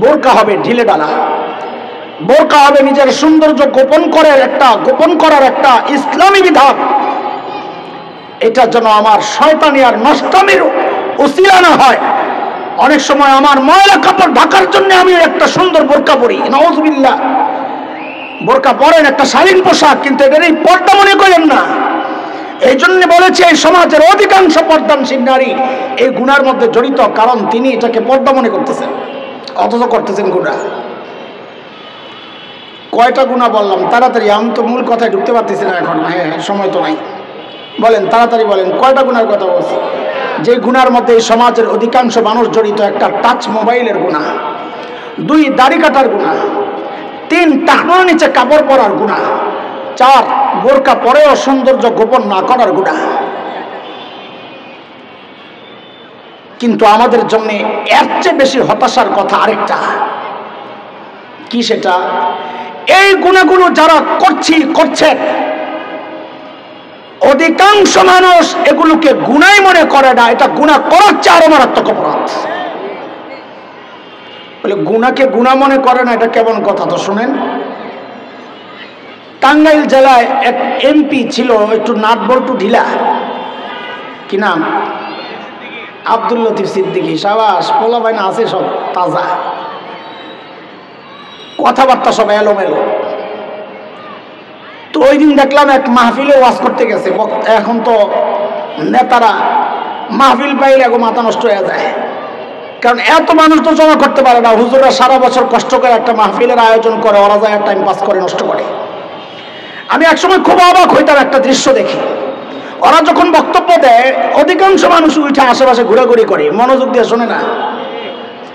বোরকা হবে ঢিলে ডালা, বোরকা হবে নিজের সৌন্দর্য গোপন করার একটা ইসলামী বিধান। এটা যেন আমার শয়তানি আর নষ্টামির উসিলা না হয়। অনেক সময় আমার ময়লা কাপড় ঢাকার জন্য আমি একটা সুন্দর বোরকা পরি, নাউযুবিল্লাহ। বোরকা পরেন একটা শালীন পোশাক, কিন্তু এটারই পর্দা মনে করেন না। এই জন্য বলেছে এই সমাজের অধিকাংশ পর্দানশীল নারী এই গুনার মধ্যে জড়িত, কারণ তিনি এটাকে পর্দা মনে করতেছেন, অথচ করতেছেন গুনাহ। কয়টা গুনাহ বললাম তাড়াতাড়ি, আমি তো মূল কথায় ঢুকতে পারতেছি না এখন। হ্যাঁ, সময় তো নাই, বলেন তাড়াতাড়ি বলেন কয়টা গুনার কথা বলছি। যে গুনার মধ্যে এই সমাজের অধিকাংশ মানুষ জড়িত: একটা টাচ মোবাইলের গুনাহ, 2 দাড়ি কাটার গুনাহ, 3 টাকনোর নিচে কাপড় পরার গুনাহ, 4 বোরকা পরেও সৌন্দর্য গোপন না করার গুনাহ। কিন্তু আমাদের জন্য এর চেয়ে বেশি হতাশার কথা আরেকটা। কি সেটা? এই গুনাহগুলো যারা করছে অধিকাংশ মানুষ এগুলোকে গুনাই মনে করে না, এটা গুনাহ করার চেয়ে আরো মারাত্মক অপরাধ। বলে গুনাহকে গুনাহ মনে করে না, এটা কেমন কথা? তো শুনেন, টাঙ্গাইল জেলায় এক এমপি ছিল, একটু নাট বল্টু ঢিলা, কি নাম? আব্দুল লতিফ সিদ্দিকী। সাবাস, পোলা বাইনা আছে সব তাজা, কথাবার্তা সব এলোমেলো। তো ওই দিন দেখলাম এক মাহফিলে ওয়াজ করতে গেছে। এখন তো নেতারা মাহফিল পাইলে এখন মাথা নষ্ট হয়ে যায়, কারণ এত মানুষ তো জমা করতে পারে না। হুজুররা সারা বছর কষ্ট করে একটা মাহফিলের আয়োজন করে, ওরা যায় টাইম পাস করে, নষ্ট করে। আমি একসময় খুব অবাক হইতাম একটা দৃশ্য দেখি। ওরা যখন বক্তব্য দেয় অধিকাংশ মানুষ উঠে আশেপাশে ঘোরাঘুরি করে, মনোযোগ দিয়ে শোনে না।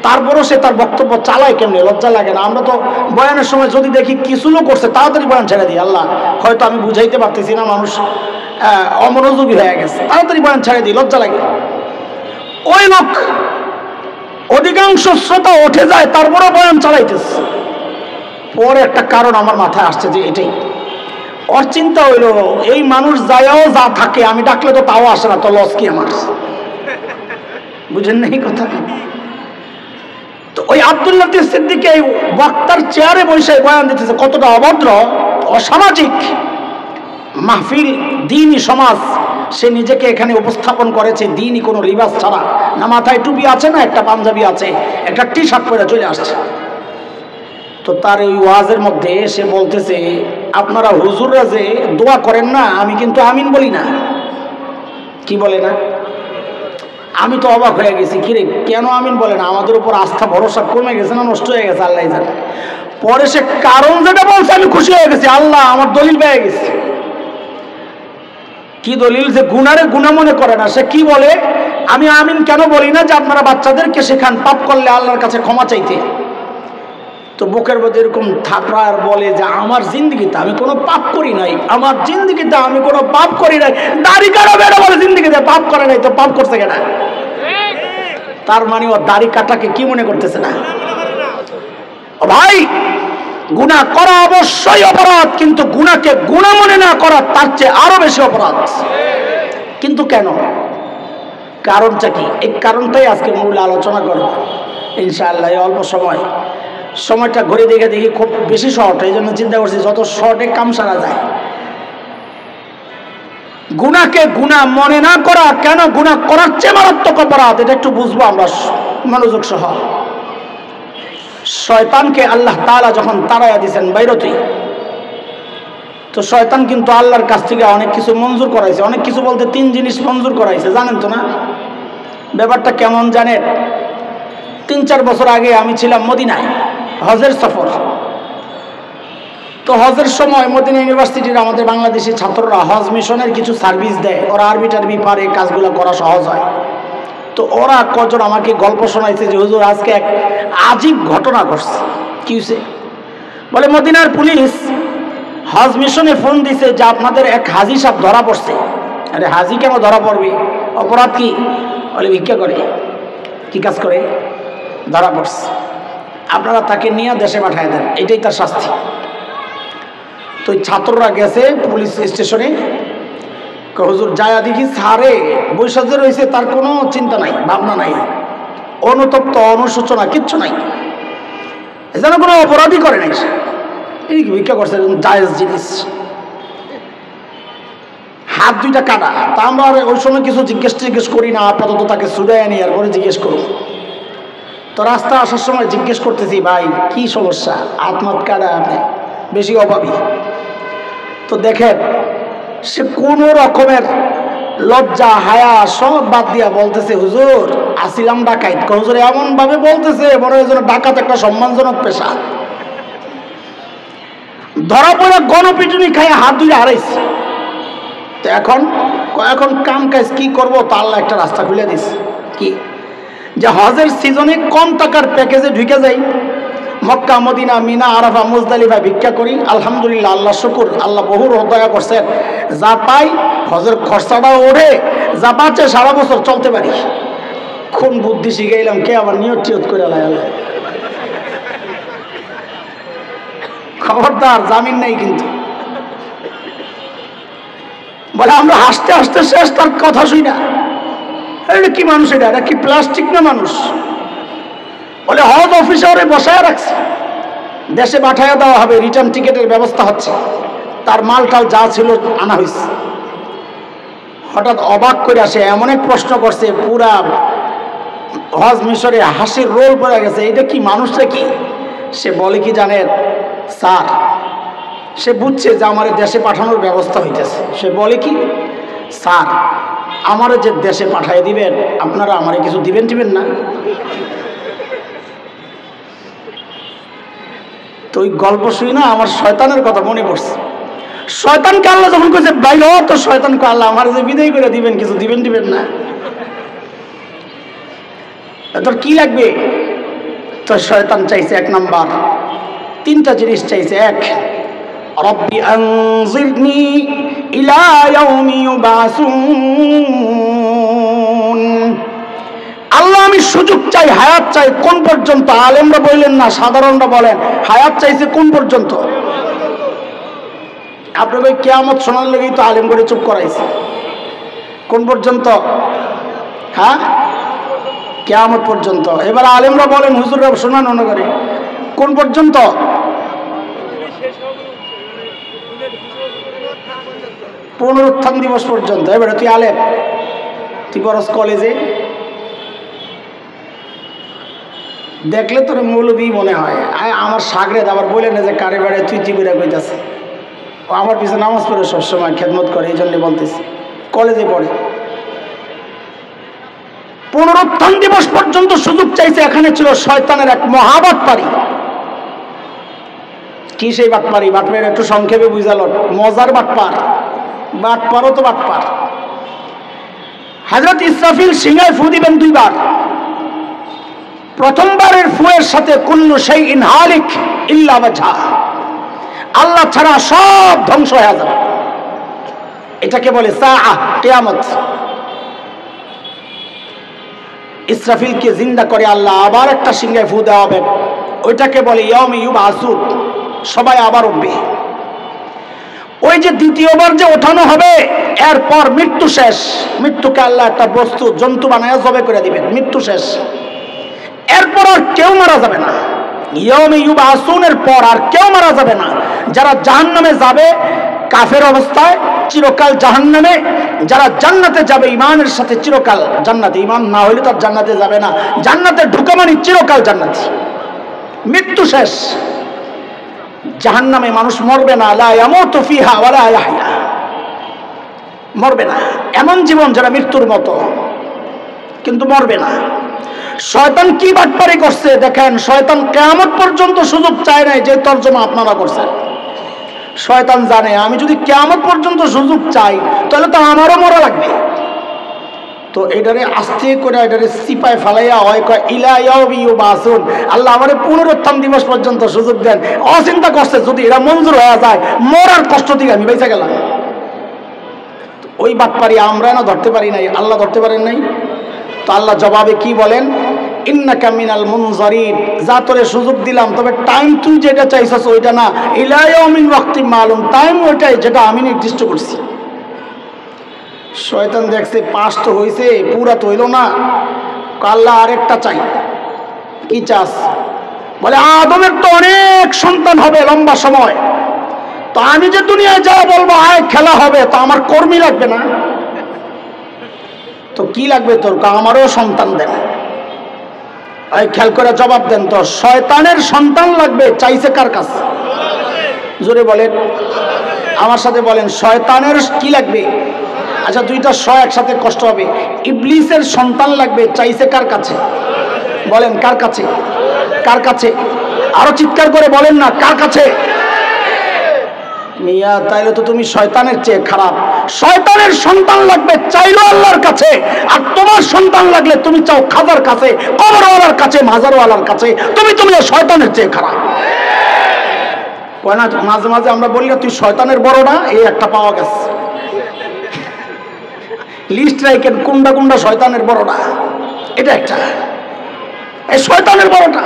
তারপরও সে তার বক্তব্য চালায় কেমনে, লজ্জা লাগে না? আমরা তো বয়ানের সময় যদি দেখি কিছু লোক করছে, তাড়াতাড়ি বয়ান ছেড়ে দিই। আল্লাহ, হয়তো আমি বুঝাইতে পারতেছি না, মানুষ অমনোযোগী হয়ে গেছে, তাড়াতাড়ি বয়ান ছেড়ে দিই, লজ্জা লাগে। ওই লোক অধিকাংশ শ্রোতা উঠে যায়, তারপরও বয়ান চালাইতেছে। পরে একটা কারণ আমার মাথায় আসছে যে এটাই ওর চিন্তা হইল, এই মানুষ যায়ও যা থাকে, আমি ডাকলে তো তাও আসে না, তো লস কি আমার? বুঝেন না এই কথা? তো ওই আব্দুল লতিফ সিদ্দিকী এই বক্তার চেয়ারে বসে বয়ান দিতেছে, কতটা অভদ্র, অসামাজিক মাহফিল, দ্বীনি সমাজ সে নিজেকে এখানে উপস্থাপন করেছে, দ্বীনি কোনো লিবাস ছাড়া, না মাথায় টুপি আছে, না একটা পাঞ্জাবি আছে, একটা টি শার্ট পরে চলে আসছে। তো তার ওই ওয়াজের মধ্যে সে বলতেছে, আপনারা হুজুররা যে দোয়া করেন না, আমি কিন্তু আমিন বলি না। কি বলে না? আমি তো অবাক হয়ে গেছি, কিরে কেন আমিন বলে না? আমাদের উপর আস্থা ভরসা কমে গেছে না নষ্ট হয়ে গেছে, আল্লাহ জানে। পরে সে কারণ যেটা বলছে আমি খুশি হয়ে গেছি, আল্লাহ আমার দলিল পেয়ে গেছে। কি দলিল? যে গুনারে গুনাহ মনে করে না। সে কি বলে, আমি আমিন কেন বলি না? যে আপনারা বাচ্চাদেরকে শেখান পাপ করলে আল্লাহর কাছে ক্ষমা চাইতে। তো বুকের মধ্যে এরকম থাকরা আর বলে যে আমার জিন্দগিতে আমি কোনো পাপ করি নাই, আমার জিন্দগিতে আমি কোনো পাপ করি নাই। দাড়ি কাটা বেড়া বলে জিন্দগিতে পাপ করে নাই, তো পাপ করছে কেনা? তার মানে ও দাড়ি কাটাকে কি মনে করতেছে না? ও ভাই, গুনাহ করা অবশ্যই অপরাধ, কিন্তু গুনাহকে গুনাহ মনে না করা তার চেয়ে আরো বেশি অপরাধ। কিন্তু কেন? কারণটা কি? এই কারণটাই আজকে মূল আলোচনা করব ইনশাআল্লাহ। অল্প সময়টা ঘুরে দেখি খুব বেশি শর্ট, এই জন্য চিন্তা করছি যত শর্টে কাম সারা যায়। গুনাহকে গুনাহ মনে না করা কেন গুনাহ করার চেয়ে মারাত্মক অপরাধ, এটা একটু বুঝবো আমরা মনোযোগ সহ। শয়তানকে আল্লাহ তাআলা যখন তাড়াইয়া দিয়েছেন বাইরতেই, তো শয়তান কিন্তু আল্লাহর কাছ থেকে অনেক কিছু মঞ্জুর করাইছে। অনেক কিছু বলতে 3 জিনিস মঞ্জুর করাইছে, জানেন তো না? ব্যাপারটা কেমন জানেন? 3-4 বছর আগে আমি ছিলাম মদিনায়, হজের সফর। তো হজের সময় মদিনা ইউনিভার্সিটির আমাদের বাংলাদেশি ছাত্ররা হজ মিশনের কিছু সার্ভিস দেয়, ওরা আরবি টারবি পারে, কাজগুলো করা সহজ হয়। তো ওরা কজন আমাকে গল্প শোনাইছে যে হুজুর আজকে এক আজীব ঘটনা ঘটছে। কি হয়েছে? বলে মদিনার পুলিশ হজ মিশনে ফোন দিছে যে আপনাদের এক হাজি সাহেব ধরা পড়ছে। আরে হাজি কেন ধরা পড়বে? অপরাধ কি? বলে ভিক্ষা করে। কি কাজ করে? ধরা পড়ছে, আপনারা তাকে নিয়ে দেশে পাঠায় দেন, এটাই তার শাস্তি। তো ছাত্ররা গেছে পুলিশ স্টেশনে, হুজুর যায়া দেখি সারে বৈশাখে রয়েছে, তার কোনো চিন্তা নাই, ভাবনা নাই, অনুতপ্ত, অনুশোচনা কিচ্ছু নাই। যেন কোনো অপরাধই করে নাই, এই ভিক্ষা করছে জায়েজ জিনিস। হাত দুইটা কাটা, তা আমরা ওই সময় কিছু জিজ্ঞেস করি না, আপাতত তাকে ছুড়াই আনি আর পরে জিজ্ঞেস করুন। তো রাস্তা আসার সময় জিজ্ঞেস করতেছি, ভাই কি সমস্যা, হাত মাত কাটা, আপনি বেশি অভাবী? তো দেখেন সে কোনো রকমের লজ্জা হায়া সব বাদ দিয়া বলতেছে, হুজুর আসিলাম ডাকাইত। হুজুর এমন ভাবে বলতেছে বড় যেন ডাকাত একটা সম্মানজনক পেশা। ধরা পড়ে গণপিটুনি খায় হাত দুই হারাইছে। তো এখন কাম কাজ কি করবো, তা আল্লাহ একটা রাস্তা খুলে দিছে, কি যে হজের সিজনে কম টাকার প্যাকেজে ঢুকে যাই, Mecca Medina Mina Arafah Muzdalifah ভিক্ষা করি। আলহামদুলিল্লাহ, আল্লাহ শুকুর, আল্লাহ বহু দয়া করছেন, যা পাই হজের খরচাটাও ওঠে, যা পাচ্ছে সারা বছর চলতে পারি। কোন বুদ্ধি শিখাইলাম, কে আবার নিয়ত টিয়ত করে লাগালে, খবরদার জামিন নেই কিন্তু। বলে আমরা হাসতে হাসতে শেষ, তার কথা শুই না। এটা কি মানুষ, এটা কি প্লাস্টিক না মানুষ? বলে হজ অফিসারে বসায় রাখছে, দেশে পাঠাইয়া দেওয়া হবে, রিটার্ন টিকেটের ব্যবস্থা হচ্ছে, তার মালটাল যা ছিল আনা হয়েছে। হঠাৎ অবাক করে আসে, এমন এক প্রশ্ন করছে, পুরা হজ মিশরে হাসির রোল পড়ে গেছে, এটা কি মানুষটা কি? সে বলে কি জানেন স্যার, সে বুঝছে যে আমার দেশে পাঠানোর ব্যবস্থা হইতেছে। সে বলে কি, স্যার আমার যে দেশে পাঠাই দিবেন, আপনারা আমারে কিছু দিবেন না? তো ওই গল্প শুই না, আমার শয়তানের কথা মনে পড়ছে। শয়তানকে আল্লাহ যখন কইছে বাইরে, তো শয়তানকে আল্লাহ আমার যে বিদায় করে দিবেন, কিছু দিবেন না? তোর কি লাগবে? তো শয়তান চাইছে এক নাম্বার, তিনটা জিনিস চাইছে। এক, রব্বি আনজিরনি ইলা ইয়াউমি ইউবাসুন, আল্লাহ আমি সুযোগ চাই, হায়াত চাই। কোন পর্যন্ত? আলেমরা বললেন না, সাধারণরা বলেন হায়াত চাইছে কোন পর্যন্ত? আপনাকে ওই কিয়ামত শোনার লেগেই তো আলেম করে চুপ করাইছে। কোন পর্যন্ত? হ্যাঁ, কিয়ামত পর্যন্ত। এবার আলেমরা বলেন, হুজুররা শোনান মনে করে, কোন পর্যন্ত? পুনরুত্থান দিবস পর্যন্ত। এবারে তুই আলেম, তুই পড়স কলেজে, দেখলে তোর মৌলবী মনে হয়। আমার সাগরেদ আবার বলে না যে কারে বাড়ে তুই করে কইতাছে, ও আমার পিছনে নামাজ পড়ে সবসময় খেদমত করে, এই জন্য বলতেছি, কলেজে পড়ে। পুনরুত্থান দিবস পর্যন্ত সুযোগ চাইছে। এখানে ছিল শয়তানের এক মহাবাটপারি। কি সেই বাটপারি? বাটপারি একটু সংক্ষেপে বুঝাল, মজার বাটপার, বাটপারও তো বাটপার। হযরত ইসরাফিল সিংহায় ফু দিবেন দুইবার। প্রথমবারের ফুয়ের সাথে কুল্লু শাইইন হালিক ইল্লা ওয়াজহা, আল্লাহ ছাড়া সব ধ্বংস হয়ে যাবে। এটাকে বলে সাআহ, কিয়ামত। ইসরাফিলকে জিন্দা করে আল্লাহ আবার একটা সিংহায় ফু দেওয়া হবে, ওইটাকে বলে ইয়াউম ইউবাসুন, সবাই আবার উঠবে। ওই যে দ্বিতীয়বার যে ওঠানো হবে, এরপর মৃত্যু শেষ। মৃত্যুকে আল্লাহ একটা বস্তু জন্তু বানায় জবে করে দিবেন, মৃত্যু শেষ। এরপর আর কেউ মারা যাবে না। ইয়াউম ইউবাসুনের পর আর কেউ মারা যাবে না। যারা জাহান্নামে যাবে কাফের অবস্থায় চিরকাল জাহান্নামে, যারা জান্নাতে যাবে ইমানের সাথে চিরকাল জান্নাতে। ইমান না হইলে তার জান্নাতে যাবে না, জান্নাতে ঢুকা মানে চিরকাল জান্নাতি। মৃত্যু শেষ। জাহান্নামে মানুষ মরবে না, লা ইয়ামুতু ফিহা ওয়ালা ইয়াহইয়া, মরবে না। এমন জীবন যারা মৃত্যুর মতো, কিন্তু মরবে না। শয়তান কি বাটপারি করছে দেখেন, শয়তান কিয়ামত পর্যন্ত সুযোগ চায় নাই, যে তরজমা আপনারা করছেন। শয়তান জানে আমি যদি কিয়ামত পর্যন্ত সুযোগ চাই, তাহলে তো আমারও মরা লাগবে। তো এটারে আস্তে করে এটারে সিপায় ফালাইয়া হয় কয় ইলা ইয়াউমি ইউবাসুন, আল্লাহ আমারে পুনরুত্থান দিবস পর্যন্ত সুযোগ দেন। অচিন্তা করছে যদি এটা মঞ্জুর হয়ে যায়, মরার কষ্ট থেকে আমি বেঁচে গেলাম। ওই বাটপারি আমরা না ধরতে পারি নাই, আল্লাহ ধরতে পারেন নাই। তো আল্লাহ জবাবে কি বলেন, ইন্নাকা মিনাল মুনজারিন, যা তোরে সুযোগ দিলাম, তবে টাইম তুই যেটা চাইছস ওইটা না, ইলা ইয়াউমিন ওয়াক্তিন মালুম, টাইম ওইটাই যেটা আমি নির্দিষ্ট করছি। শয়তান দেখছে পাস তো হয়েছে, পুরা তো হইল না, আল্লাহ আরেকটা চাই। কি চাস? বলে আদমের তো অনেক সন্তান হবে লম্বা সময়, তো আমি যে দুনিয়ায় যা বলবো আয় খেলা হবে, তো আমার কর্মী লাগবে না? তো কি লাগবে তোর? আমারও সন্তান দেন। এই খেয়াল করে জবাব দেন তো, শয়তানের সন্তান লাগবে চাইছে কার কাছে? জোরে বলেন, আমার সাথে বলেন, শয়তানের কি লাগবে? আচ্ছা দুইটা একসাথে কষ্ট হবে। ইবলিসের সন্তান লাগবে চাইছে কার কাছে? বলেন কার কাছে? কার কাছে? আরো চিৎকার করে বলেন না, কার কাছে? মিয়া তাইলে তো তুমি শয়তানের চেয়ে খারাপ। শয়তানের সন্তান লাগবে চাইলো আল্লাহর কাছে, আর তোমার সন্তান লাগলে তুমি চাও খাজার কাছে, কবরওয়ালার কাছে, মাজারওয়ালার কাছে। তুমি শয়তানের চেয়ে খারাপ। না মাঝে মাঝে আমরা বললে তুই শয়তানের বড় না, এই একটা পাওয়া গেছে। লিস্ট রাইখেন কোনটা কোনটা শয়তানের বড়টা, এটা একটা। এই শয়তানের বড়টা,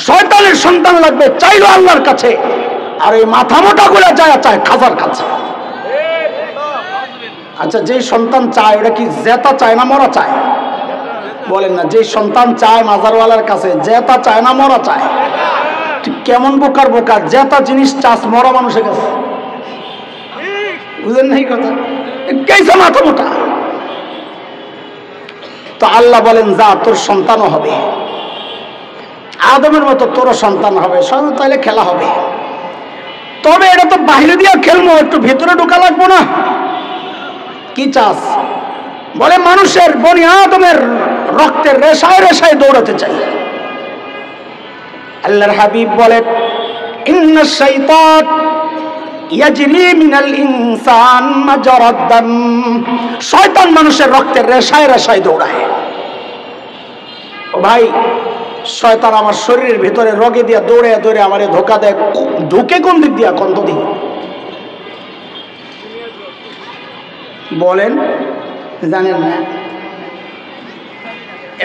শয়তানের সন্তান লাগবে চাইলো আল্লাহর কাছে, আর এই মাথা মোটা গুলা চায় খাজার কাছে। আচ্ছা যে সন্তান চায় ওটা কি জেতা চায় না মরা চায়? বলেন না, যে সন্তান চায় মাজারওয়ালার কাছে, জেতা চায় না মরা চায়? কেমন বোকার বোকা, জেতা জিনিস চাস মরা মানুষের কাছে। বুঝলেন না এই কথা? কেসে মাথা মোটা। তো আল্লাহ বলেন যা, তোর সন্তানও হবে আদমের মতো, তোরও সন্তান হবে, সব তাইলে খেলা হবে। তবে এটা তো বাইরে দিয়ে খেলবো, একটু ভিতরে ঢোকা লাগবো না? কি চাস? বলে মানুষের বনি আদমের রক্তের রেশায় রেশায় দৌড়াতে চাই। আল্লাহর হাবিব বলেন, ইন্নাশ শাইতান ইয়াজরি মিনাল ইনসান মাজরাদ দাম। শয়তান মানুষের রক্তের রেশায় রেশায় দৌড়ায়। ও ভাই, শয়তান আমার শরীরের ভিতরে রগে দিয়া দৌড়ে দৌড়ে আমারে ধোকা দেয়। ঢুকে কোন দিক দিয়া? কন্ত দিক? বলেন, জানেন না?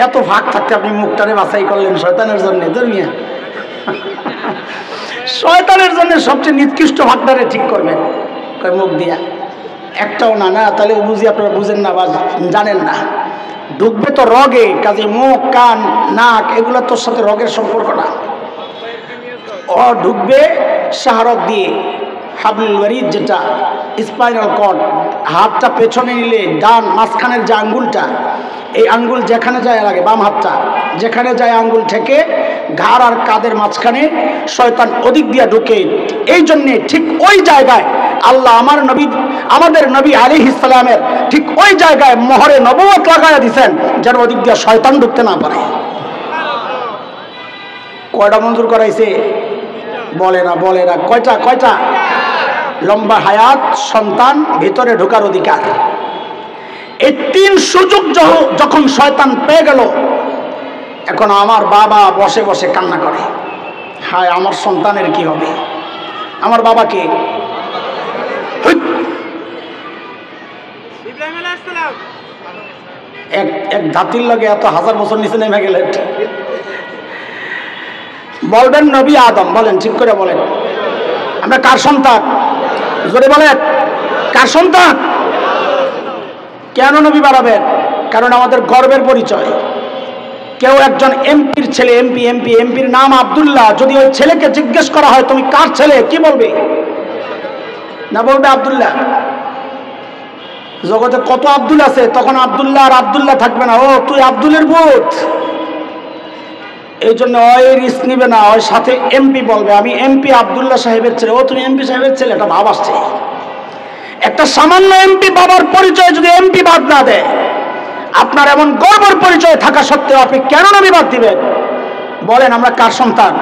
এত ভাগ থাকতে আপনি মুখটারে বাছাই করলেন শয়তানের জন্য। ধর্মিয়া শয়তানের জন্য সবচেয়ে নিকৃষ্ট ভাগটারে ঠিক করবেন মুখ দিয়া। একটাও না, না তাহলে বুঝি আপনারা বুঝেন না বা জানেন না। ঢুকবে তো রগে, কাজে মুখ কান নাক এগুলো তোর সাথে রগের সম্পর্ক না। ও ঢুকবে শাহরগ দিয়ে, হাবলুল ওয়ারিদ যেটা স্পাইনাল কর্ড, হাতটা পেছনে নিলে ডান মাঝখানের যে আঙ্গুলটা, এই আঙ্গুল যেখানে যায় লাগে, বাম হাতটা যেখানে যায় আঙ্গুল থেকে ঘাড় আর কাদের মাঝখানে শয়তান ওদিক দিয়া ঢুকে। এই জন্যে ঠিক ওই জায়গায় আল্লাহ আমাদের নবী আলাইহিস সালামের ঠিক ওই জায়গায় মোহরে নবুয়ত লাগাইয়া দিয়েছেন, যেন ওদিক দিয়া শয়তান ঢুকতে না পারে। কয়টা মঞ্জুর করাইছে? বলে না কয়টা? লম্বা হায়াত, সন্তান, ভিতরে ঢোকার অধিকার। এই তিন সুযোগ যখন শয়তান পেয়ে গেল, এখন আমার বাবা বসে বসে কান্না করে, হায় আমার সন্তানের কি হবে? আমার বাবাকে এক ধাতির লগে এত হাজার বছর নিচে নেমে গেলেন। বলবেন নবী আদম। বলেন, ঠিক করে বলেন, আমরা কার সন্তান? জোরে বলেন, কার সন্তান? কেন নবী বাড়াবেন? কারণ আমাদের গর্বের পরিচয়। কেউ একজন এমপির ছেলে, এমপির নাম আব্দুল্লাহ, যদি ওই ছেলেকে জিজ্ঞেস করা হয় তুমি কার ছেলে, কি বলবে? না বলবে আব্দুল্লাহ। জগতে কত আব্দুল আছে, তখন আব্দুল্লাহ আর আব্দুল্লাহ থাকবে না, ও তুই আব্দুলের ভূত। এই জন্য ওই রিস্ক নিবে না, ওই সাথে এমপি বলবে আমি এমপি আব্দুল্লাহ সাহেবের ছেলে। ও তুমি এমপি সাহেবের ছেলে, এটা ভাব আসছে। একটা সামান্য এমপি বাবার পরিচয় যদি এমপি বাদ না দেয়, আপনার এমন গর্বের পরিচয় থাকা সত্ত্বেও আপনি কেন নবী বাদ দিবেন? বলেন, আমরা কার সন্তান?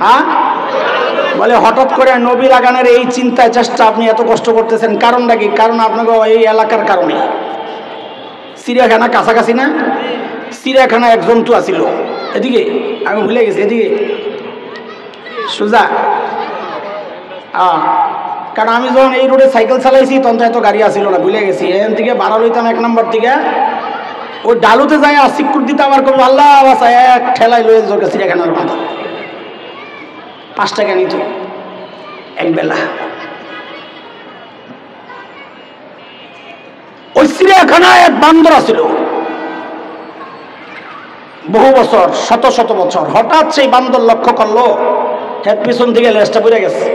হ্যাঁ বলে, হঠাৎ করে নবী লাগানোর এই চিন্তায় চেষ্টা আপনি এত কষ্ট করতেছেন, কারণটা কি? কারণ আপনাকে এই এলাকার কারণে। চিড়িয়াখানা কাছাকাছি না? চিড়িয়াখানা এক জন্তু আছিল এদিকে, আমি ভুলে গেছি, এদিকে সোজা। কারণ আমি যখন এই রোডে সাইকেল চালাইছি তখন তো এত গাড়ি আসছিল না, ভুলে গেছি। এখান থেকে ভাড়া লইতাম 1 নম্বর থেকে, ওই ডালুতে যাই সিকুর দিতে আবার করবো আল্লাহ বাসা, এক ঠেলাই লয়ে যোগ চিড়িয়াখানার মাথা 5 টাকা নিত এক বেলা। ওই চিড়িয়াখানায় এক বান্দর আছিল, বহু বছর, শত শত বছর। হঠাৎ সেই বান্দর লক্ষ্য করলো হেড পিছন থেকে লেজটা পড়ে গেছে,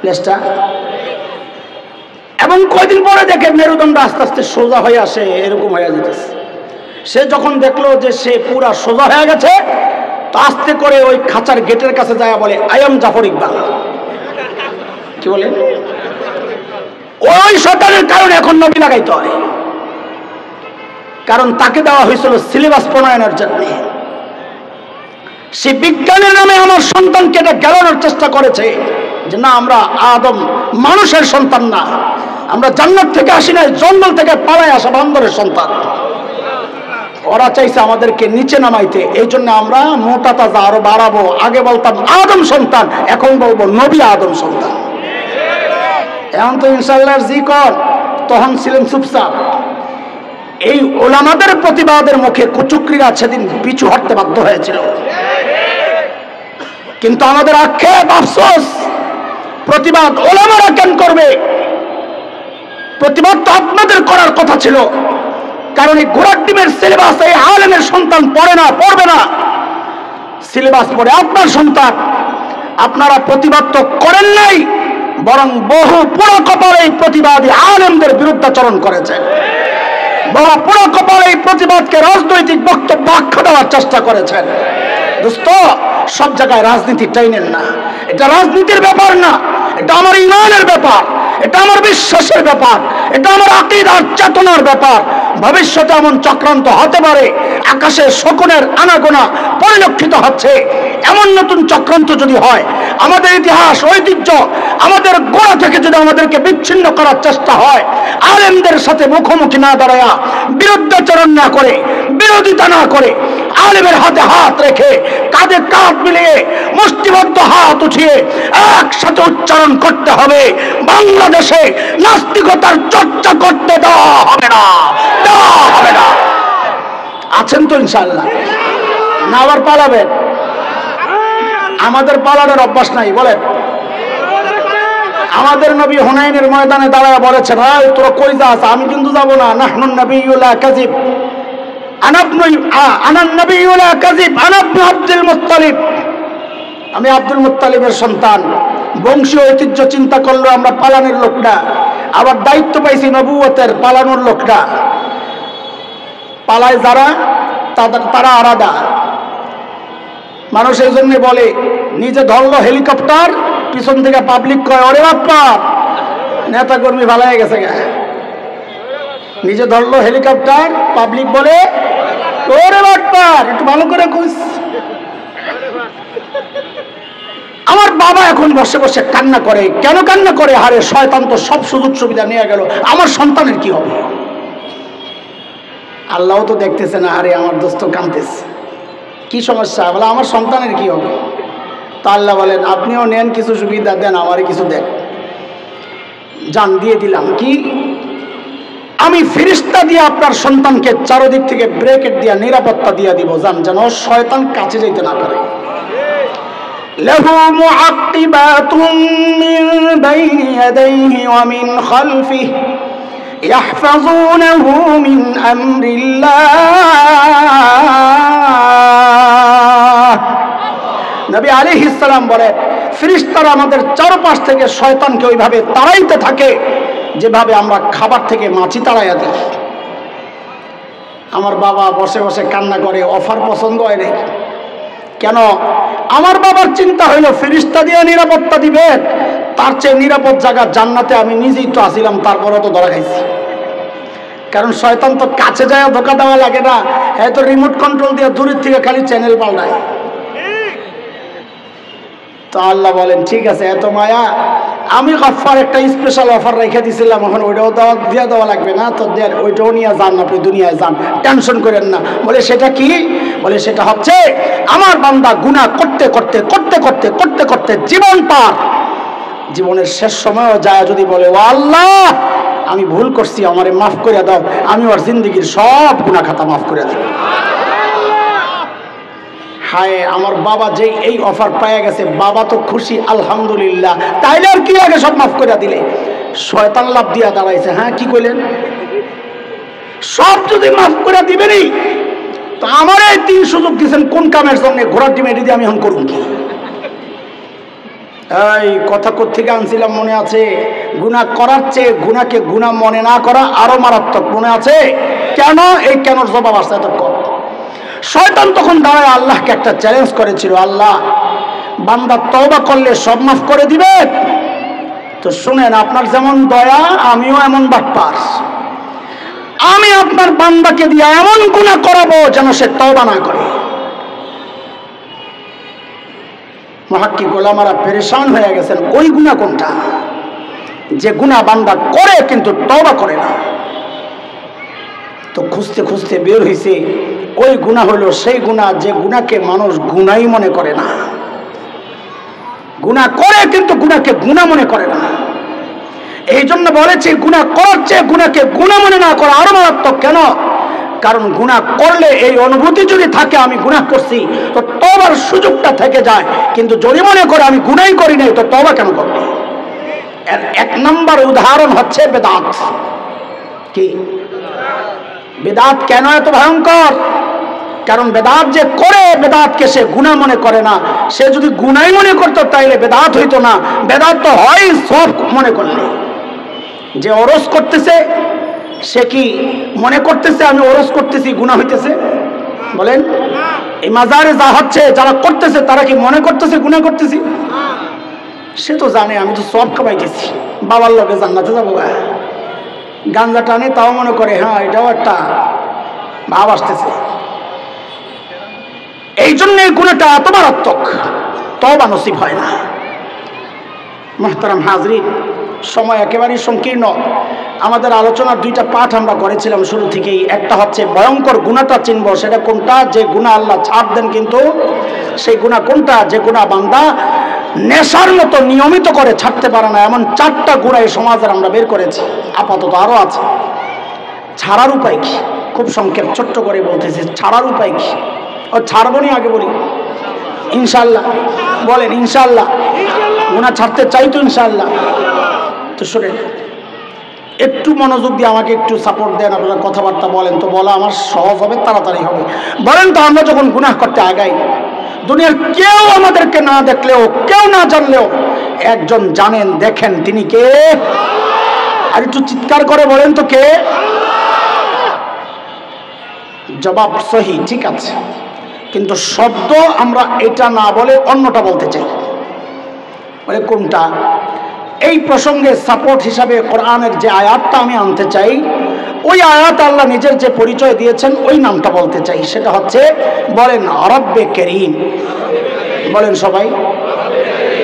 লেজটা। এবং কয়দিন পরে দেখে মেরুদণ্ড আস্তে আস্তে সোজা হয়ে আসে, এরকম হয়ে যেতেছে। সে যখন দেখলো যে সে পুরা সোজা হয়ে গেছে, তো আস্তে করে ওই খাঁচার গেটের কাছে যায় বলে, আই এম জাফর ইকবাল। কি বলে? ওই শয়তানের কারণে এখন নবী লাগাইতে হয়, কারণ তাকে দেওয়া হয়েছিল সিলেবাস প্রণয়নের জন্য। সে বিজ্ঞানের নামে আমার সন্তানকে এটা গেলানোর চেষ্টা করেছে যে না, আমরা আদম মানুষের সন্তান না, আমরা জান্নাত থেকে আসি নাই, জঙ্গল থেকে পালায় আসা বান্দরের সন্তান। ওরা চাইছে আমাদেরকে নিচে নামাইতে, এই জন্য আমরা মোটা তাজা আরো বাড়াবো। আগে বলতাম আদম সন্তান, এখন বলবো নবী আদম সন্তান। এখন তো ইনশাআল্লাহ জিকর, তখন ছিলেন চুপচাপ। এই ওলামাদের প্রতিবাদের মুখে কুচুকরিরা সেদিন পিছু হটতে বাধ্য হয়েছিল। কিন্তু আমাদের আক্ষেপ, আফসোস, প্রতিবাদ ওলামারা কেন করবে? প্রতিবাদ তো আপনাদের করার কথা ছিল, কারণ এই ঘোড়ার ডিমের সিলেবাস এই আলেমের সন্তান পড়ে না, পড়বে না। সিলেবাস পড়ে আপনার সন্তান। আপনারা প্রতিবাদ তো করেন নাই, বরং বহু পুরো কপাল এই প্রতিবাদী আলেমদের বিরুদ্ধাচরণ করেছে। বহু পুরো কপাল এই প্রতিবাদকে রাজনৈতিক বক্তব্য আখ্যা দেওয়ার চেষ্টা করেছেন। দোস্ত, সব জায়গায় রাজনীতি টাইনেন না। এটা রাজনীতির ব্যাপার না, এটা আমার ইমানের ব্যাপার, এটা আমার বিশ্বাসের ব্যাপার, এটা আমার আকীদার চেতনার ব্যাপার। ভবিষ্যতে এমন চক্রান্ত হতে পারে, আকাশে শকুনের আনাগোনা পরিলক্ষিত হচ্ছে। এমন নতুন চক্রান্ত যদি হয়, আমাদের ইতিহাস ঐতিহ্য, আমাদের গোড়া থেকে যদি আমাদেরকে বিচ্ছিন্ন করার চেষ্টা হয়, আলেমদের সাথে মুখোমুখি না দাঁড়ায়া, বিরুদ্ধাচরণ না করে, বিরোধিতা না করে, আলেমের হাতে হাত রেখে, কাঁধে কাঁধ মিলিয়ে, মুষ্টিবদ্ধ হাত উঠিয়ে একসাথে উচ্চারণ করতে হবে, বাংলাদেশে নাস্তিকতার চর্চা করতে দেওয়া হবে না, দেওয়া হবে না। আছেন তো ইনশাআল্লাহ? না আবার পালাবেন? আমাদের পালানোর অভ্যাস নাই, বলেন। আমাদের নবী হুনাইনের ময়দানে দাঁড়ায় বলেছেন, ভাই তোরা কই যাস? আমি কিন্তু যাবো না। নাহনুন নবিয়্যু লা কাযিব, আনান নবিয়্যু লা কাযিব, আনা ইবনু আব্দুল মুত্তালিব। আমি আব্দুল মুত্তালিবের সন্তান। বংশীয় ঐতিহ্য চিন্তা করলো আমরা পালানোর লোকটা, আবার দায়িত্ব পাইছি নবুয়তের, পালানোর লোকটা। পালায় যারা, তারা আলাদা মানুষ। এই জন্য বলে, নিজে ধরলো হেলিকপ্টার, পিছন থেকে পাবলিক কয় ওরে বাপ্পা, নেতা কর্মী ভালাই গেছে গা। নিজে ধরলো হেলিকপ্টার, পাবলিক বলে ওরে বাপ্পা, একটু ভালো করে কইস। আমার বাবা এখন বসে বসে কান্না করে। কেন কান্না করে? হারে শয়তান তো সব সুযোগ সুবিধা নিয়ে গেল, আমার সন্তানের কি হবে? আল্লাহ তো দেখতেছে না, আরে আমার দোস্ত কাঁদতেছে, কি সমস্যা? বলে আমার সন্তানের কি হবে? তা আল্লাহ বলেন, আপনিও নেন কিছু সুবিধা, দেন আমারে কিছু দেন। জান দিয়ে দিলাম। কি? আমি ফেরেশতা দিয়ে আপনার সন্তানকে চারদিক থেকে ব্রেকেট দিয়া নিরাপত্তা দিয়ে দিব, জান, যেন শয়তান কাছে যেতে না পারে। লাহু মুআক্কিবাতুম মিন বাইনি ইয়াদাইহি ওয়া মিন খালফিহি ইয়াহফাযুনাহু মিন আমরিল্লাহ। নবী আলাইহিস সালাম বলে, ফেরেশতারা আমাদের চারপাশ থেকে শয়তানকে ওইভাবে তাড়াইতে থাকে যেভাবে আমরা খাবার থেকে মাছি তাড়াইয়া দিই। আমার বাবা বসে বসে কান্না করে, অফার পছন্দ হয় নাই। কেন? আমার বাবার চিন্তা হইল ফেরেশতা দিয়ে নিরাপত্তা দিবেন, তার চেয়ে নিরাপদ জায়গা জান্নাতে আমি নিজেই তো আসিলাম, তারপরও তো ধরা খাইছি। কারণ শয়তান তো কাছে যায় ধোকা দেওয়া লাগে না, এত রিমোট কন্ট্রোল দিয়ে দূরের থেকে খালি চ্যানেল পাল্টায়। তো আল্লাহ বলেন, ঠিক আছে, এত মায়া, আমি গফফার একটা স্পেশাল অফার রেখে দিয়েছিলাম, এখন ওইটাও দিয়ে দেওয়া লাগবে না, তো দেন ওইটাও নিয়ে যান, আপনি দুনিয়ায় যান, টেনশন করেন না। বলে সেটা কি? বলে সেটা হচ্ছে আমার বান্দা গুনাহ করতে করতে করতে করতে করতে করতে জীবন পার, জীবনের শেষ সময়ও যায় যদি বলে, ও আল্লাহ আমি ভুল করছি, আমারে মাফ করে দাও, আমি ওর জিন্দগির সব গুনাহ খাতা মাফ করে দেব। হায়, আমার বাবা যেই এই অফার পেয়ে গেছে, বাবা তো খুশি, আলহামদুলিল্লাহ। তাইলে আর কি লাগে, সব মাফ করে দিলে। শয়তান লাভ দিয়া দাঁড়াইছে। হ্যাঁ, কি কইলেন? সব যদি মাফ করে দিবেনই, তো আমার এই 3 সুযোগ দিয়েছেন কোন কামের জন্য? ঘোড়ার ডিম এটি দিয়ে আমি এখন করুন কি? এই কথা কোত্থেকে আনছিলাম মনে আছে? গুনাহ করার চেয়ে গুনাহকে গুনাহ মনে না করা আরো মারাত্মক, মনে আছে? কেন? এই কেনর জবাব আসছে এতক্ষণ। শয়তান তখন দাঁড়ায় আল্লাহকে একটা চ্যালেঞ্জ করেছিল, আল্লাহ বান্দা তওবা করলে সব মাফ করে দিবে? তো শুনেন, আপনার যেমন দয়া আমিও এমন বাটপার, আমি আপনার বান্দাকে দিয়ে এমন গুনাহ করাবো যেন সে তওবা না করে। মুহাক্কিক ওলামারা পেরেশান হয়ে গেছেন, ওই গুনাহ কোনটা যে গুনাহ বান্দা করে কিন্তু তওবা করে না? তো খুঁজতে খুঁজতে বের হয়েছে ওই গুনাহ হলো সেই গুনাহ যে গুনাহকে মানুষ গুনাহই মনে করে না। গুনাহ করে কিন্তু গুনাহকে গুনাহ মনে করে না। এই জন্য বলেছি গুনাহ করার চেয়ে গুনাহকে গুনাহ মনে না করা আরো মারাত্মক। কেন? কারণ গুনাহ করলে এই অনুভূতি যদি থাকে আমি গুনাহ করছি, তো তওবার সুযোগটা থেকে যায়। কিন্তু যদি মনে করে আমি গুনাহই করি নাই, তো তওবা কেন করবে? এর 1 নম্বর উদাহরণ হচ্ছে বেদাত। কি বেদাত কেন এত ভয়ঙ্কর? কারণ বেদাত যে করে, বেদাতকে সে গুনাহ মনে করে না। সে যদি গুনাহই মনে করতো তাইলে বেদাত হইতো না। বেদাত তো হয় সব মনে করলে। যে ওরস করতেছে সে কি মনে করতেছে আমি ওরস করতেছি গুনাহ হইতেছে? বলেন, এই মাজারে যা হচ্ছে যারা করতেছে তারা কি মনে করতেছে গুনাহ করতেছি? সে তো জানে আমি তো সব কামাইতেছি, বাবার লগে জান্নাতে যাবো। গাঞ্জা টানে তাও মনে করে হ্যাঁ এটাও একটা ভাব আসতেছে। এই জন্য এই গুনাহটা এত মারাত্মক, তওবা নসিব হয় না। মুহতারাম হাজরিন, সময় একেবারেই সংকীর্ণ। আমাদের আলোচনার 2টা পাঠ আমরা করেছিলাম শুরু থেকেই। একটা হচ্ছে ভয়ঙ্কর গুনাহটা চিনব, সেটা কোনটা যে গুনাহ আল্লাহ ছাড় দেন, কিন্তু সেই গুনাহ কোনটা যে গুনাহ বান্দা নেশার মতো নিয়মিত করে ছাড়তে পারে না। এমন 4টা গুনাহ এই সমাজের আমরা বের করেছি, আপাতত আরো আছে। ছাড়ার উপায় কি? খুব সংক্ষেপ ছোট্ট করে বলতেছি, ছাড়ার উপায় কি? ও ছাড়বনি আগে বলি ইনশাআল্লাহ। বলেন ইনশাআল্লাহ। গুনাহ ছাড়তে চাই তো ইনশাআল্লাহ। তো শুনেন, একটু মনোযোগ দিয়ে আমাকে একটু সাপোর্ট দেন, আপনারা কথাবার্তা বলেন তো বলা আমার সহজ হবে, তাড়াতাড়ি হবে। বলেন তো, আমরা যখন গুনাহ করতে আগাই, দুনিয়ার কেউ আমাদেরকে না দেখলেও, কেউ না জানলেও একজন জানেন, দেখেন, তিনি কে? আর একটু চিৎকার করে বলেন তো কে? জবাব সহি, ঠিক আছে। কিন্তু শব্দ আমরা এটা না বলে অন্যটা বলতে চাই। বলে কোনটা? এই প্রসঙ্গে সাপোর্ট হিসাবে কোরআনের যে আয়াতটা আমি আনতে চাই, ওই আয়াত আল্লাহ নিজের যে পরিচয় দিয়েছেন ওই নামটা বলতে চাই। সেটা হচ্ছে, বলেন রব্বে করিম। বলেন সবাই।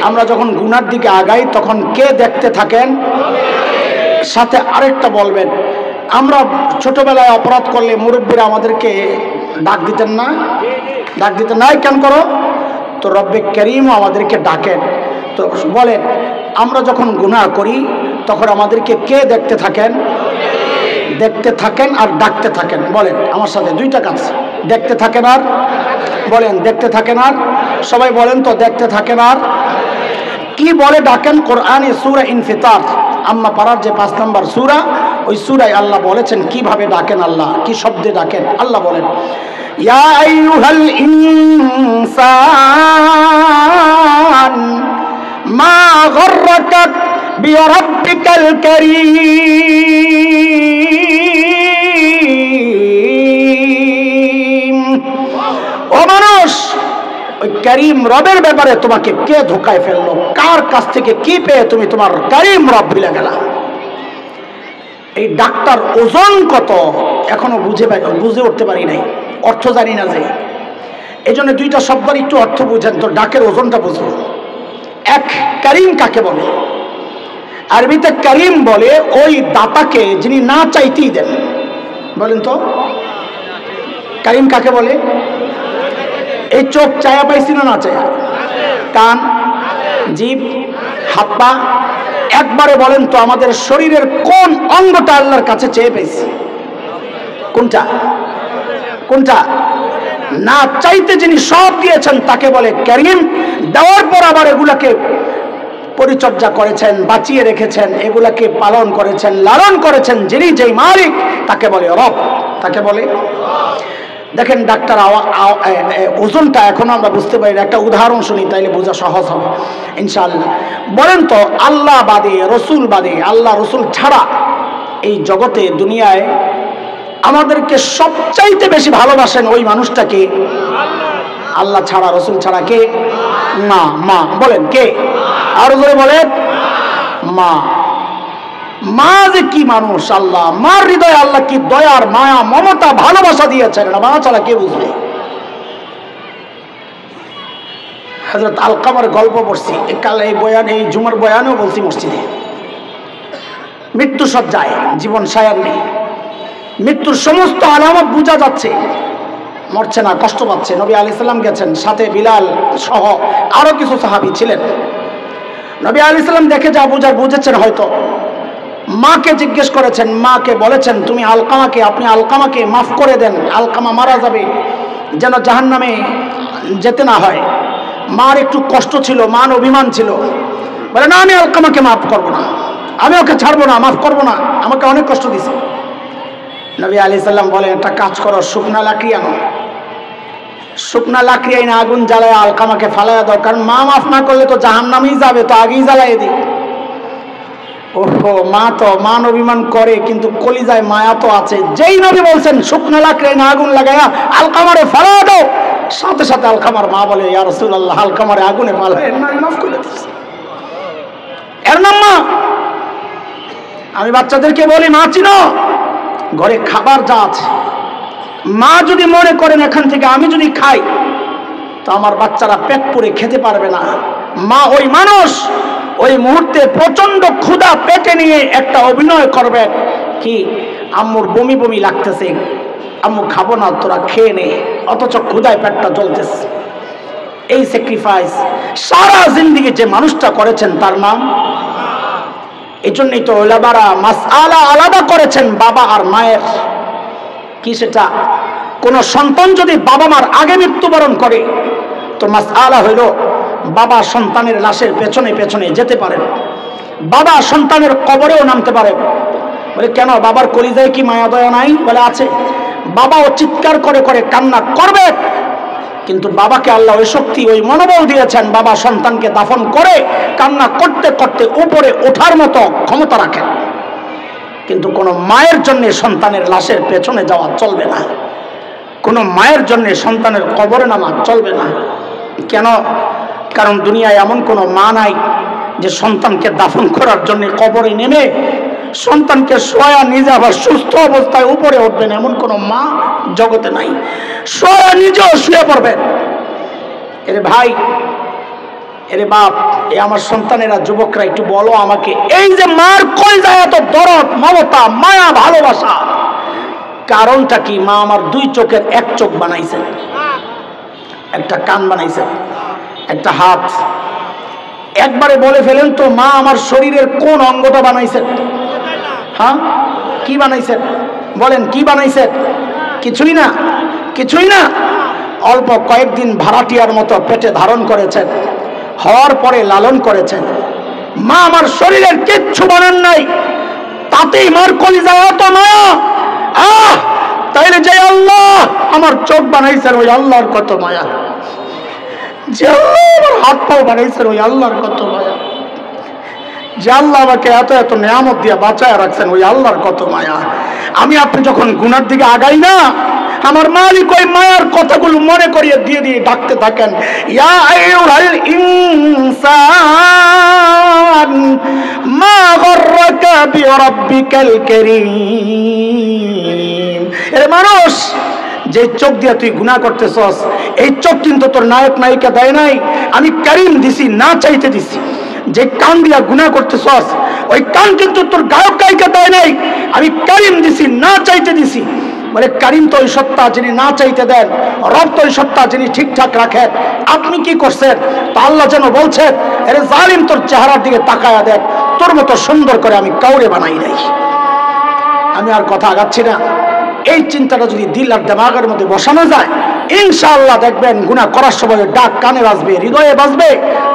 আমরা যখন গুনার দিকে আগাই তখন কে দেখতে থাকেন? সাথে আরেকটা বলবেন, আমরা ছোটবেলায় অপরাধ করলে মুরব্বীরা আমাদেরকে ডাক দিতেন না? ডাক দিতেন না, কেন করো? তো রব্বে করিমও আমাদেরকে ডাকেন। তো বলেন, আমরা যখন গুনাহ করি তখন আমাদেরকে কে দেখতে থাকেন? দেখতে থাকেন আর ডাকতে থাকেন। বলেন আমার সাথে, 2টা কাজ, দেখতে থাকেন আর বলেন দেখতে থাকেন আর। সবাই বলেন তো, দেখতে থাকেন আর কি বলে ডাকেন? কোরআনে সূরা ইনফিতার, আম্মা পারার যে 5 নম্বর সূরা, ওই সূরায় আল্লাহ বলেছেন কিভাবে ডাকেন, আল্লাহ কি শব্দে ডাকেন। আল্লাহ বলেন, ইয়া আইয়ুহাল ইনসান মা গররাকা বিরাব্বিকাল কারীম। ও মানুষ, ওই কারীম রবের ব্যাপারে তোমাকে কে ধোকায় ফেললো? কার কাছ থেকে কি পেয়ে তুমি তোমার কারীম রব ভুলে গেলা? এই ডাক্তার ওজন কত এখনো বুঝে উঠতে পারি নাই, অর্থ জানি না। যে এই জন্য 2টা শব্দের একটু অর্থ বুঝেন তো, ডাকের ওজনটা বুঝবো। এক, কারীম কাকে বলে? আরবিতে কারীম বলে ওই দাতাকে যিনি না চাইতেই দেন। বলেন তো, কারীম কাকে বলে? এই চোখ চায়া পাইছি না না চায়া? কান, জিভ, হাত পা, একবারে বলেন তো আমাদের শরীরের কোন অঙ্গটা আল্লাহর কাছে চেয়ে পেয়েছি? কোনটা? কোনটা? না চাইতে যিনি সব দিয়েছেন তাকে বলে কারীম। দেওয়ার পর আবার এগুলাকে পরিচর্যা করেছেন, বাঁচিয়ে রেখেছেন, এগুলাকে পালন করেছেন, লালন করেছেন যিনি, যেই মালিক, তাকে বলে রব। তাকে বলে দেখেন ডাক্তার ওজনটা এখনো আমরা বুঝতে পারি না, একটা উদাহরণ শুনি তাইলে বোঝা সহজ হবে ইনশাআল্লাহ। বলেন তো আল্লাহ বাদে, রসুল বাদে, আল্লাহ রসুল ছাড়া এই জগতে দুনিয়ায় আমাদেরকে সবচাইতে বেশি ভালোবাসেন ওই মানুষটাকে? আল্লাহ ছাড়া, রসুল ছাড়া কে? মা। মা বলেন কে? আর জোরে বলেন মা। মা যে কি মানুষ, আল্লাহ মার হৃদয়ে আল্লাহ কি দয়ার মায়া মমতা ভালোবাসা দিয়েছেন, মা ছাড়া কে বুঝবে? হযরত আলকামার গল্প পড়ছি কাল, এই বয়ান, এই জুমার বয়ানেও বলছি মসজিদে। মৃত্যু সজ্জায়, জীবন সায়ার নেই, মৃত্যুর সমস্ত আলামত বোঝা যাচ্ছে, মরছে না, কষ্ট পাচ্ছে। নবী আলাইহিস সালাম গেছেন, সাথে বিলাল সহ আরো কিছু সাহাবী ছিলেন। নবী আলাইহিস সালাম দেখে যা বোঝার বুঝেছেন হয়তো। মাকে জিজ্ঞেস করেছেন, মাকে বলেছেন তুমি আলকামাকে, আপনি আলকামাকে মাফ করে দেন, আলকামা মারা যাবে, যেন জাহান্নামে যেতে না হয়। মার একটু কষ্ট ছিল, মান অভিমান ছিল, বলে না আমি আলকামাকে মাফ করবো না, আমি ওকে ছাড়বো না, মাফ করবো না, আমাকে অনেক কষ্ট দিছে। নবী আলাইহিস সালাম বলে একটা কাজ করো, শুকনা লাকড়ি আনো, শুকনা লাকড়ি আইনা আগুন জ্বালায় আলকামাকে ফালাইয়া দাও, কারণ মা মাফ না করলে তো জাহান্নামেই যাবে, তো আগেই জ্বালাইয়ে দিই। ওহো, মা তো মান অভিমান করে কিন্তু কলিজায় মায়া তো আছে। যেই নবী বলছেন শুকনা লাকড়ি আইনা আগুন লাগাইয়া আলকামারে ফালাইয়া দাও, সাথে সাথে আলকামার মা বলে ইয়া রাসূলুল্লাহ আলকামারে আগুনে ফালায় না, মাফ করে দিচ্ছি। এর নাম মা। আমি বাচ্চাদেরকে বলি মা চিনো, ঘরে খাবার যা আছে, মা যদি মনে করেন এখান থেকে আমি যদি খাই তো আমার বাচ্চারা পেট পুরে খেতে পারবে না, মা ওই মানুষ ওই মুহূর্তে প্রচন্ড ক্ষুধা পেটে নিয়ে একটা অভিনয় করবে কি আম্মুর বমি বমি লাগতেছে, আম্মু খাবো না, তোরা খেয়ে নে, অথচ ক্ষুধায় পেটটা জ্বলতেছে। এই স্যাক্রিফাইস সারা জিন্দেগি যে মানুষটা করেছেন তার নাম। এই জন্যই তো ওলামারা মাসআলা আলাদা করেছেন বাবা আর মায়ের। কি সেটা? কোন সন্তান যদি বাবা মার আগে মৃত্যুবরণ করে তো মাসআলা হইল বাবা সন্তানের লাশের পেছনে পেছনে যেতে পারেন, বাবা সন্তানের কবরেও নামতে পারে। বলে কেন, বাবার কলিজায় কি মায়া দয়া নাই? বলে আছে। বাবাও চিৎকার করে করে কান্না করবে, কিন্তু বাবাকে আল্লাহ ওই শক্তি, ওই মনোবল দিয়েছেন, বাবা সন্তানকে দাফন করে কান্না করতে করতে উপরে ওঠার মতো ক্ষমতা রাখেন। কিন্তু কোনো মায়ের জন্য সন্তানের লাশের পেছনে যাওয়া চলবে না, কোনো মায়ের জন্য সন্তানের কবরে নামা চলবে না। কেন? কারণ দুনিয়ায় এমন কোনো মা নাই যে সন্তানকে দাফন করার জন্য কবরে নেমে সন্তানকে শোয়া নিজে আবার সুস্থ অবস্থায় উপরে উঠবেন, এমন কোনো মা জগতে নাই। শোয়া নিজেও শুয়ে পড়বেন। এরে ভাই, এরে বাপ, এ আমার সন্তানেরা, যুবকরা একটু বলো আমাকে, এই যে মার কলিজায় এত দরদ, মমতা, মায়া, ভালোবাসা, কারণটা কি? মা আমার দুই চোখের এক চোখ বানাইছেন, একটা কান বানাইছেন, একটা হাত। একবারে বলে ফেলেন তো, মা আমার শরীরের কোন অঙ্গটা বানাইছেন? হ্যাঁ, কি বানাইছেন? বলেন কি বানাইছেন? কিছুই না, কিছুই না। অল্প কয়েকদিন ভাড়াটিয়ার মতো পেটে ধারণ করেছেন, হওয়ার পরে লালন করেছেন। মা আমার শরীরের কিচ্ছু বানান নাই, তাতেই মার কলিজায় এত মায়া। তাইলে যে আল্লাহ আমার চোখ বানাইছেন ওই আল্লাহর কত মায়া, যে আল্লাহ আমার হাত পাও বানাইছেন ওই আল্লাহর কত মায়া, যে আল্লাহ আমাকে এত এত নিয়ামত দিয়ে বাঁচায় রাখছেন ওই আল্লাহর কত মায়া। আমি আপনি যখন গুনার দিকে আগাই না, আমার মালিক ওই মায়ার কথাগুলো মনে করিয়ে দিয়ে দিয়ে ডাকতে থাকেন, ইয়া আইয়ুহাল ইনসান মা গররাকা বিরাব্বিকাল কারীম। এরে মানুষ, যে চোখ দিয়ে তুই গুনাহ করতেছস, এই চোখ কিন্তু তোর নায়ক নায়িকা দেয় নাই, আমি কারীম দিছি, না চাইতে দিছি। যে কান দিয়া গুনাহ করতেছস, ওই কান কিন্তু তোর গায়ক গায়িকা দেয় নাই, আমি কারীম দিছি, না চাইতে দিছি। বলে কারীম তো ওই সত্তা যিনি না চাইতে দেন, রব তো ওই সত্তা যিনি ঠিকঠাক রাখেন। আপনি কি করছেন? তো আল্লাহ যেন বলছেন, আরে জালিম, তোর চেহারার দিকে তাকায়া দেখ, তোর মতো সুন্দর করে আমি কাউরে বানাই নাই। আমি আর কথা আগাচ্ছি না। এই চিন্তাটা যদি দিল আর দিমাগের মধ্যে বসানো যায়, ইনশাআল্লাহ দেখবেন গুনাহ করার সময় ডাক কানে বাজবে, হৃদয়ে বাজবে,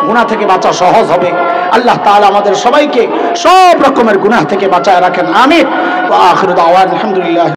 গুনাহ থেকে বাঁচা সহজ হবে। আল্লাহ তাআলা আমাদের সবাইকে সব রকমের গুনাহ থেকে বাঁচায় রাখেন। আমিন। ওয়া আখিরু দাওয়ানা আলহামদুলিল্লাহ।